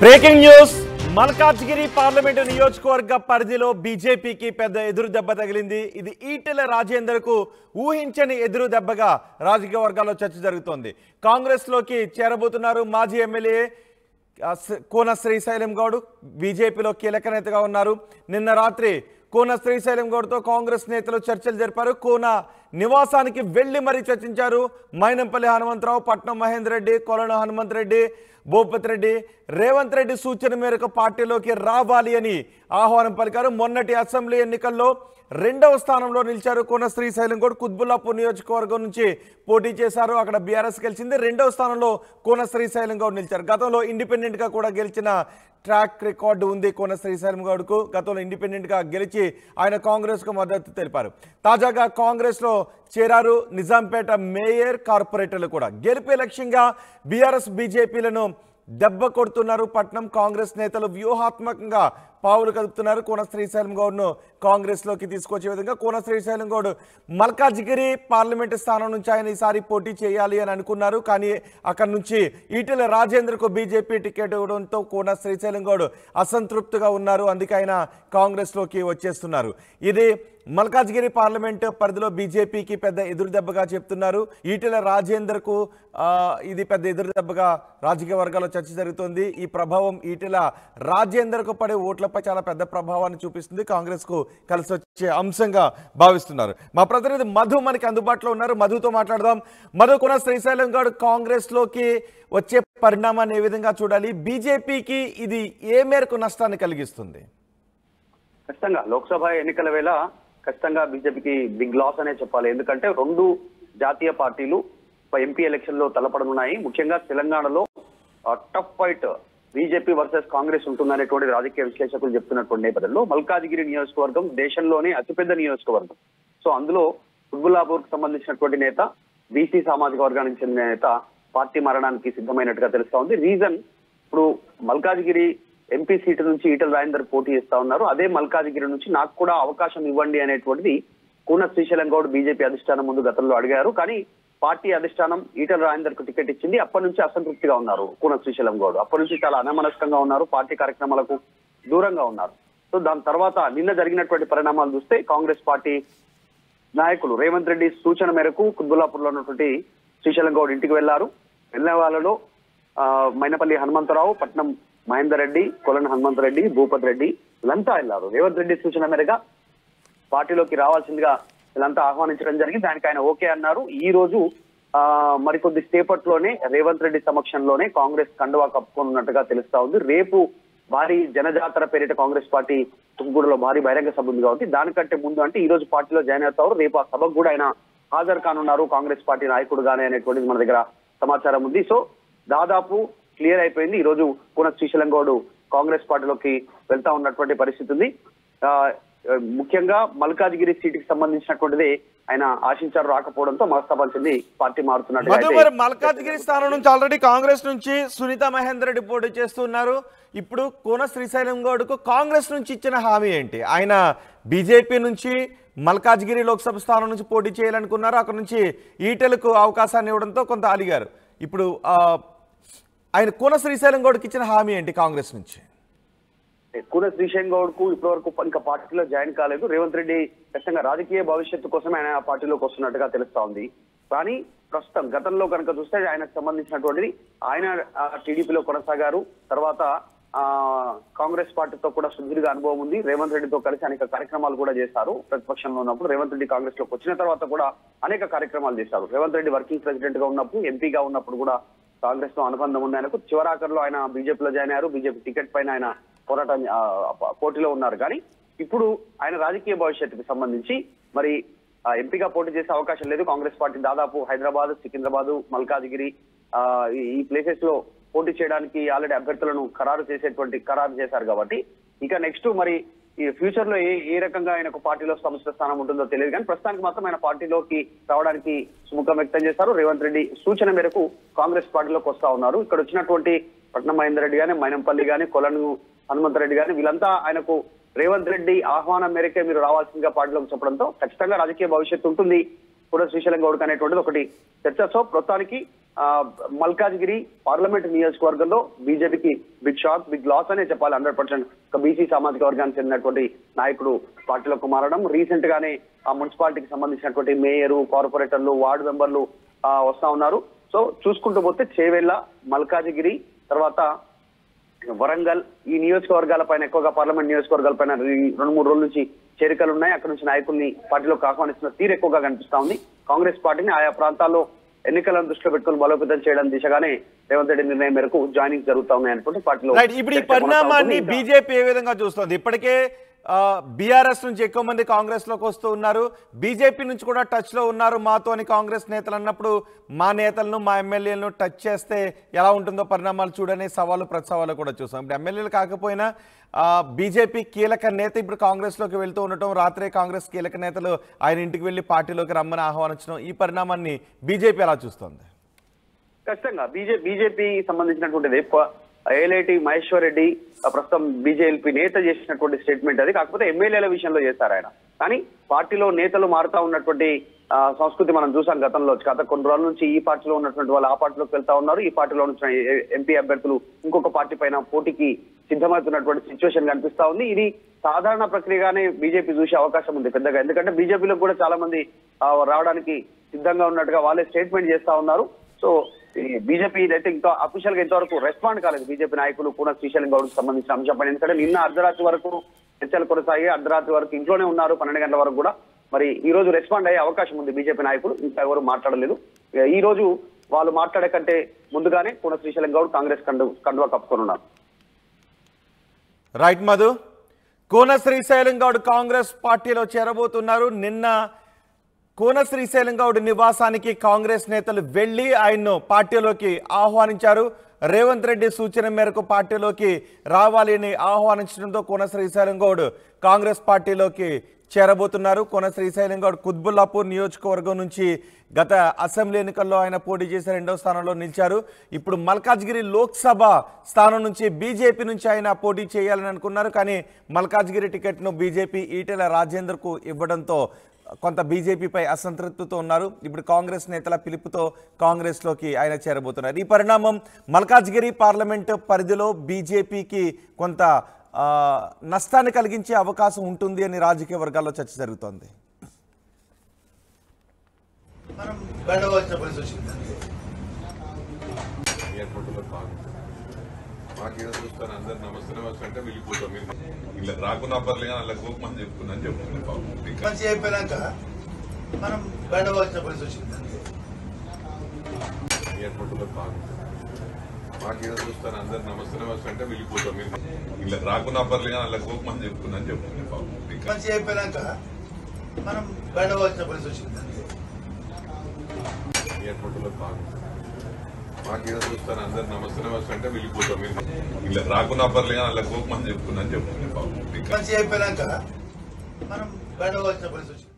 Breaking news Malkajgiri parliament నియోజకవర్గ పరిధిలో బీజేపీకి పెద్ద ఎదురు దెబ్బ తగిలింది. ఇది ఈటెల రాజేందర్కు ఊహించని ఎదురు దెబ్బగా రాజకీయ వర్గాల్లో చర్చ జరుగుతోంది. కాంగ్రెస్ లోకి చేరబోతున్నారు మాజీ ఎమ్మెల్యే కోన శ్రీశైలం గౌడ్. బీజేపీలో కీలక నేతగా ఉన్నారు. నిన్న రాత్రి కోన శ్రీశైలం గౌడ్తో కాంగ్రెస్ నేతలు చర్చలు జరిపారు. కోన నివాసానికి వెళ్లి మరీ చర్చించారు. మైనంపల్లి హనుమంతరావు, పట్నం మహేందర్ రెడ్డి, కొలను హనుమంత్ రెడ్డి, భూపతి రెడ్డి, రేవంత్ రెడ్డి సూచన మేరకు పార్టీలోకి రావాలి అని ఆహ్వానం పలికారు. మొన్నటి అసెంబ్లీ ఎన్నికల్లో 2వ స్థానంలో నిలిచారు కోన శ్రీశైలం గౌడ్. కుత్బుల్లాపూర్ నియోజకవర్గం నుంచి పోటీ చేశారు. అక్కడ బీఆర్ఎస్ గెలిచింది. 2వ స్థానంలో కోన శ్రీశైలం గౌడ్ నిలిచారు. గతంలో ఇండిపెండెంట్గా కూడా గెలిచిన ట్రాక్ రికార్డు ఉంది కోన శ్రీశైలం గౌడ్కు. గతంలో ఇండిపెండెంట్గా గెలిచి ఆయన కాంగ్రెస్కు మద్దతు తెలిపారు. తాజాగా కాంగ్రెస్లో చేరారు. నిజాంపేట మేయర్, కార్పొరేటర్లు కూడా గెలిపే లక్ష్యంగా బీఆర్ఎస్ బీజేపీలను దెబ్బ కొడుతున్నారు. పట్నం కాంగ్రెస్ నేతలు వ్యూహాత్మకంగా పావులు కదుపుతున్నారు. కోన శ్రీశైలం గౌడ్ను కాంగ్రెస్లోకి తీసుకొచ్చే విధంగా. కోన శ్రీశైలం గౌడ్ మల్కాజ్గిరి పార్లమెంటు స్థానం నుంచి ఆయన ఈసారి పోటీ చేయాలి అని అనుకున్నారు. కానీ అక్కడి నుంచి ఈటెల రాజేందర్కు బీజేపీ టికెట్ ఇవ్వడంతో కోన శ్రీశైలం గౌడ్ అసంతృప్తిగా ఉన్నారు. అందుకే ఆయన కాంగ్రెస్లోకి వచ్చేస్తున్నారు. ఇది మల్కాజ్గిరి పార్లమెంటు పరిధిలో బీజేపీకి పెద్ద ఎదురుదెబ్బగా చెప్తున్నారు. ఈటెల రాజేందర్కు ఇది పెద్ద ఎదురుదెబ్బగా రాజకీయ వర్గాల్లో చర్చ జరుగుతోంది. ఈ ప్రభావం ఈటెల రాజేందర్కు పడే ఓట్లపై చాలా పెద్ద ప్రభావాన్ని చూపిస్తుంది. కాంగ్రెస్కు కలిసి వచ్చే అంశంగా భావిస్తున్నారు. మా ప్రతినిధి మధు మనకి అందుబాటులో ఉన్నారు. మధుతో మాట్లాడదాం. మధు, కోన శ్రీశైలం గౌడ్ కాంగ్రెస్లోకి వచ్చే పరిణామాన్ని ఏ విధంగా చూడాలి? బీజేపీకి ఇది ఏ మేరకు నష్టాన్ని కలిగిస్తుంది? ఖచ్చితంగా లోక్సభ ఎన్నికల వేళ ఖచ్చితంగా బీజేపీకి బిగ్ లాస్ అనే చెప్పాలి. ఎందుకంటే 2 జాతీయ పార్టీలు ఎంపీ ఎలక్షన్ లో తలపడనున్నాయి. ముఖ్యంగా తెలంగాణలో tough fight BJP versus Congress ఉంటుందనేటువంటి రాజకీయ విశ్లేషకులు చెప్తున్నటువంటి నేపథ్యంలో మల్కాజ్గిరి నియోజకవర్గం దేశంలోనే అతిపెద్ద నియోజకవర్గం. సో అందులో కుత్బుల్లాపూర్ కు సంబంధించినటువంటి నేత, బీసీ సామాజిక వర్గానికి చెందిన నేత పార్టీ మారడానికి సిద్ధమైనట్టుగా తెలుస్తా ఉంది. రీజన్, ఇప్పుడు మల్కాజ్గిరి ఎంపీ సీటు నుంచి ఈటెల రాజేందర్ పోటీ చేస్తా ఉన్నారు. అదే మల్కాజ్గిరి నుంచి నాకు కూడా అవకాశం ఇవ్వండి అనేటువంటిది కోన శ్రీశైలం గౌడ్ బీజేపీ అధిష్టానం ముందు గతంలో అడిగారు. కానీ పార్టీ అధిష్టానం ఈటెల రాజేందర్ కు టికెట్ ఇచ్చింది. అప్పటి నుంచి అసంతృప్తిగా ఉన్నారు కోన శ్రీశైలం గౌడ్. అప్పటి నుంచి చాలా అనమనస్కంగా ఉన్నారు. పార్టీ కార్యక్రమాలకు దూరంగా ఉన్నారు. సో దాని తర్వాత నిన్న జరిగినటువంటి పరిణామాలు చూస్తే కాంగ్రెస్ పార్టీ నాయకులు రేవంత్ రెడ్డి సూచన మేరకు కుత్బుల్లాపూర్ లో ఉన్నటువంటి శ్రీశైలం గౌడ్ ఇంటికి వెళ్లారు. వెళ్లిన వాళ్ళలో మైనపల్లి హనుమంతరావు, పట్నం మహేందర్ రెడ్డి, కొలను హనుమంత్ రెడ్డి, భూపతి రెడ్డి వీళ్ళంతా వెళ్లారు. రేవంత్ రెడ్డి సూచన మేరగా పార్టీలోకి రావాల్సిందిగా వీళ్ళంతా ఆహ్వానించడం జరిగింది. దానికి ఆయన ఓకే అన్నారు. ఈ రోజు మరికొద్ది సేపట్లోనే రేవంత్ రెడ్డి సమక్షంలోనే కాంగ్రెస్ కండువా కప్పుకున్నట్టుగా తెలుస్తా ఉంది. రేపు భారీ జనజాతర పేరిట కాంగ్రెస్ పార్టీ తుమ్గూడలో భారీ బహిరంగ సభ ఉంది కాబట్టి దానికంటే ముందు అంటే ఈ రోజు పార్టీలో జాయిన్ అవుతారు. రేపు ఆ సభకు కూడా ఆయన హాజరు కానున్నారు కాంగ్రెస్ పార్టీ నాయకుడుగానే అనేటువంటిది మన దగ్గర సమాచారం ఉంది. సో దాదాపు క్లియర్ అయిపోయింది. ఈ రోజు కోన శ్రీశైలం గౌడ్ కాంగ్రెస్ పార్టీలోకి వెళ్తా ఉన్నటువంటి పరిస్థితి ఉంది. ముఖ్యంగా మల్కాజ్గిరి సీటుకి సంబంధించినటువంటిది ఆయన ఆశించారు, రాకపోవడంతో మనస్తాపంచింది పార్టీ మారుతున్నట్టు. మల్కాజ్గిరి స్థానం నుంచి ఆల్రెడీ కాంగ్రెస్ నుంచి సునీత మహేందర్ రెడ్డి పోటీ చేస్తున్నారు. ఇప్పుడు కోన శ్రీశైలం గౌడ్కు కాంగ్రెస్ నుంచి ఇచ్చిన హామీ ఏంటి? ఆయన బీజేపీ నుంచి మల్కాజ్గిరి లోక్సభ స్థానం నుంచి పోటీ చేయాలనుకున్నారు. అక్కడ నుంచి ఈటెలకు అవకాశాన్ని ఇవ్వడంతో కొంత అలిగారు. ఇప్పుడు ఆయన కోన శ్రీశైలం గౌడ్కి ఇచ్చిన హామీ ఏంటి కాంగ్రెస్ నుంచి? కోన శ్రీశైలం గౌడ్ కు ఇప్పటివరకు ఇంకా పార్టీలో జాయిన్ కాలేదు. రేవంత్ రెడ్డి ఖచ్చితంగా రాజకీయ భవిష్యత్తు కోసం ఆయన ఆ పార్టీలోకి వస్తున్నట్టుగా తెలుస్తా ఉంది. కానీ ప్రస్తుతం గతంలో కనుక చూస్తే ఆయనకు సంబంధించినటువంటిది ఆయన టీడీపీలో కొనసాగారు. తర్వాత కాంగ్రెస్ పార్టీతో కూడా సుదీర్ఘ అనుభవం ఉంది. రేవంత్ రెడ్డితో కలిసి అనేక కార్యక్రమాలు కూడా చేశారు. ప్రతిపక్షంలో ఉన్నప్పుడు రేవంత్ రెడ్డి కాంగ్రెస్ లోకి వచ్చిన తర్వాత కూడా అనేక కార్యక్రమాలు చేశారు. రేవంత్ రెడ్డి వర్కింగ్ ప్రెసిడెంట్ గా ఉన్నప్పుడు, ఎంపీగా ఉన్నప్పుడు కూడా కాంగ్రెస్ తో అనుబంధం ఉంది ఆయనకు. చివరాఖరులో ఆయన బీజేపీలో జాయిన్ అయ్యారు. బీజేపీ టికెట్ పైన ఆయన పోటీలో ఉన్నారు. కానీ ఇప్పుడు ఆయన రాజకీయ భవిష్యత్తుకు సంబంధించి మరి ఎంపీగా పోటీ చేసే అవకాశం లేదు. కాంగ్రెస్ పార్టీ దాదాపు హైదరాబాద్, సికింద్రాబాద్, మల్కాజ్గిరి ఈ ప్లేసెస్ లో పోటీ చేయడానికి ఆల్రెడీ అభ్యర్థులను ఖరారు చేశారు. కాబట్టి ఇక నెక్స్ట్ మరి ఈ ఫ్యూచర్ లో ఏ రకంగా ఆయనకు పార్టీలో సముచిత స్థానం ఉంటుందో తెలియదు. కానీ ప్రస్తుతానికి మాత్రం ఆయన పార్టీలోకి రావడానికి సుముఖం వ్యక్తం చేశారు. రేవంత్ రెడ్డి సూచన మేరకు కాంగ్రెస్ పార్టీలోకి వస్తా ఉన్నారు. ఇక్కడ వచ్చినటువంటి పట్నం మహేందర్ రెడ్డి గానీ, మైనంపల్లి గానీ, కొలను హనుమంత్ రెడ్డి గానీ వీళ్ళంతా ఆయనకు రేవంత్ రెడ్డి ఆహ్వానం మేరకే మీరు రావాల్సిందిగా పార్టీలోకి చెప్పడంతో ఖచ్చితంగా రాజకీయ భవిష్యత్తు ఉంటుంది. కూడా శ్రీశైలం గౌడ్ అనేటువంటిది ఒకటి చర్చ. సో ప్రస్తుతానికి మల్కాజ్గిరి పార్లమెంట్ నియోజకవర్గంలో బీజేపీకి బిగ్ షాక్, బిగ్ లాస్ అనే చెప్పాలి. 100% ఒక బీసీ సామాజిక వర్గానికి చెందినటువంటి నాయకుడు పార్టీలోకి మారడం. రీసెంట్ గానే ఆ మున్సిపాలిటీకి సంబంధించినటువంటి మేయరు, కార్పొరేటర్లు, వార్డు మెంబర్లు వస్తా ఉన్నారు. సో చూసుకుంటూ పోతే చేవెళ్ల, మల్కాజ్గిరి, తర్వాత వరంగల్ ఈ నియోజకవర్గాల పైన ఎక్కువగా పార్లమెంట్ నియోజకవర్గాల పైన 2-3 రోజుల నుంచి చేరికలు ఉన్నాయి. అక్కడ నుంచి నాయకుల్ని పార్టీలోకి ఆహ్వానిస్తున్న తీరు ఎక్కువగా కనిపిస్తా ఉంది. కాంగ్రెస్ పార్టీని ఆయా ప్రాంతాల్లో ఎన్నికలను దృష్టిలో పెట్టుకుని బలోపేతం చేయడం దిశగానే రేవంత్ రెడ్డి నిర్ణయం మేరకు జాయినింగ్ జరుగుతా ఉన్నాయి అనుకుంటే పార్టీలో. ఇప్పుడు ఈ పరిణామాన్ని బీజేపీ ఏ విధంగా చూస్తుంది? ఇప్పటికే బీఆర్ఎస్ నుంచి ఎక్కువ మంది కాంగ్రెస్ లోకి వస్తూ ఉన్నారు, బీజేపీ నుంచి కూడా టచ్ లో ఉన్నారు మాతో అని కాంగ్రెస్ నేతలు అన్నప్పుడు మా నేతలను మా ఎమ్మెల్యేలను టచ్ చేస్తే ఎలా ఉంటుందో పరిణామాలు చూడని సవాలు ప్రతి సవాలు కూడా చూస్తాం. ఇప్పుడు ఎమ్మెల్యేలు కాకపోయినా బీజేపీ కీలక నేత ఇప్పుడు కాంగ్రెస్ లోకి వెళ్తూ ఉండటం, రాత్రే కాంగ్రెస్ కీలక నేతలు ఆయన ఇంటికి వెళ్లి పార్టీలోకి రమ్మని ఆహ్వానించడం, ఈ పరిణామాన్ని బీజేపీ ఎలా చూస్తోంది? ఖచ్చితంగా బీజేపీ సంబంధించినటువంటిది ఏలేటి మహేశ్వర్ రెడ్డి ప్రస్తుతం బీజేపీ నేత చేసినటువంటి స్టేట్మెంట్ అది. కాకపోతే ఎమ్మెల్యేల విషయంలో చేస్తారు ఆయన. కానీ పార్టీలో నేతలు మారుతా ఉన్నటువంటి సంస్కృతి మనం చూసాం గతంలో. గత కొన్ని రోజుల నుంచి ఈ పార్టీలో ఉన్నటువంటి వాళ్ళు ఆ పార్టీలోకి వెళ్తా ఉన్నారు. ఈ పార్టీలో ఉన్న ఎంపీ అభ్యర్థులు ఇంకొక పార్టీ పైన పోటీకి సిద్ధమవుతున్నటువంటి సిచ్యువేషన్ కనిపిస్తా ఉంది. ఇది సాధారణ ప్రక్రియగానే బీజేపీ చూసే అవకాశం ఉంది పెద్దగా. ఎందుకంటే బీజేపీలో కూడా చాలా మంది రావడానికి సిద్ధంగా ఉన్నట్టుగా వాళ్ళే స్టేట్మెంట్ చేస్తా ఉన్నారు. సో బీజేపీ అయితే ఇంకా అఫీషియల్ గా ఇంతవరకు రెస్పాండ్ కాలేదు బీజేపీ నాయకులు కూడా శ్రీశైలం గౌడ్కి సంబంధించిన అంశంపై. ఎందుకంటే నిన్న అర్ధరాత్రి వరకు చర్చలు కొనసాగి అర్ధరాత్రి వరకు ఇంట్లోనే ఉన్నారు, 12 గంటల వరకు కూడా. మరి ఈ రోజు రెస్పాండ్ అయ్యే అవకాశం ఉంది బీజేపీ నాయకులు. ఇంకా ఎవరు మాట్లాడలేదు. ఈ రోజు వాళ్ళు మాట్లాడే కంటే ముందుగానే కూడా శ్రీశైలం గౌడ్ కాంగ్రెస్ కండువా కప్పుకొనున్నారు. రైట్ మధు, కోన శ్రీశైలం గౌడ్ కాంగ్రెస్ పార్టీలో చేరబోతున్నారు. నిన్న కోన శ్రీశైలం గౌడ్ నివాసానికి కాంగ్రెస్ నేతలు వెళ్లి ఆయన్ను పార్టీలోకి ఆహ్వానించారు. రేవంత్ రెడ్డి సూచన మేరకు పార్టీలోకి రావాలి అని ఆహ్వానించడంతో కోన శ్రీశైలం గౌడ్ కాంగ్రెస్ పార్టీలోకి చేరబోతున్నారు. కోన శ్రీశైలం గౌడ్ కుత్బుల్లాపూర్ నియోజకవర్గం నుంచి గత అసెంబ్లీ ఎన్నికల్లో ఆయన పోటీ చేసి 2వ స్థానంలో నిలిచారు. ఇప్పుడు మల్కాజ్గిరి లోక్సభ స్థానం నుంచి బీజేపీ నుంచి ఆయన పోటీ చేయాలని అనుకున్నారు. కానీ మల్కాజ్గిరి టికెట్ను బీజేపీ ఈటెల రాజేందర్కు ఇవ్వడంతో కొంత బీజేపీపై అసంతృప్తితో ఉన్నారు. ఇప్పుడు కాంగ్రెస్ నేతల పిలుపుతో కాంగ్రెస్లోకి ఆయన చేరబోతున్నారు. ఈ పరిణామం మల్కాజ్గిరి పార్లమెంటు పరిధిలో బీజేపీకి కొంత నష్టాన్ని కలిగించే అవకాశం ఉంటుంది అని రాజకీయ వర్గాల్లో చర్చ జరుగుతోంది. చూస్తాను అందరు నమస్తే నమస్తే అంటే వెళ్ళిపోతాం. మీరు ఇలా రాకుండా పర్లేదు అలా గోపమని చెప్పుకున్నాను చెప్తున్నాను. అయిపోయినాక మనం బయటవలసిన పరిస్థితి వచ్చింది. ఎయిర్పోర్ట్ లో మాకు చూస్తాను అందరు నమస్తే నమస్తే అంటే వెళ్ళిపోతాం. మీరు ఇలా రాకుండా పర్లేదు అలా గోపమని చెప్పుకున్నాను చెప్తున్నాను. అయిపోయినాక మనం బయటవలసిన పరిస్థితి వచ్చింది. ఎయిర్పోర్ట్ లో మాకు చూస్తాను అందరు నమస్తే నమస్తే అంటే వెళ్ళిపోతాం. మీరు ఇలా రాకుండా పర్లేదు అలా గోపమని చెప్పుకున్నాను చెప్తున్నాను. అయిపోయినాక మనం బయటవలసిన పరిస్థితి వచ్చింది.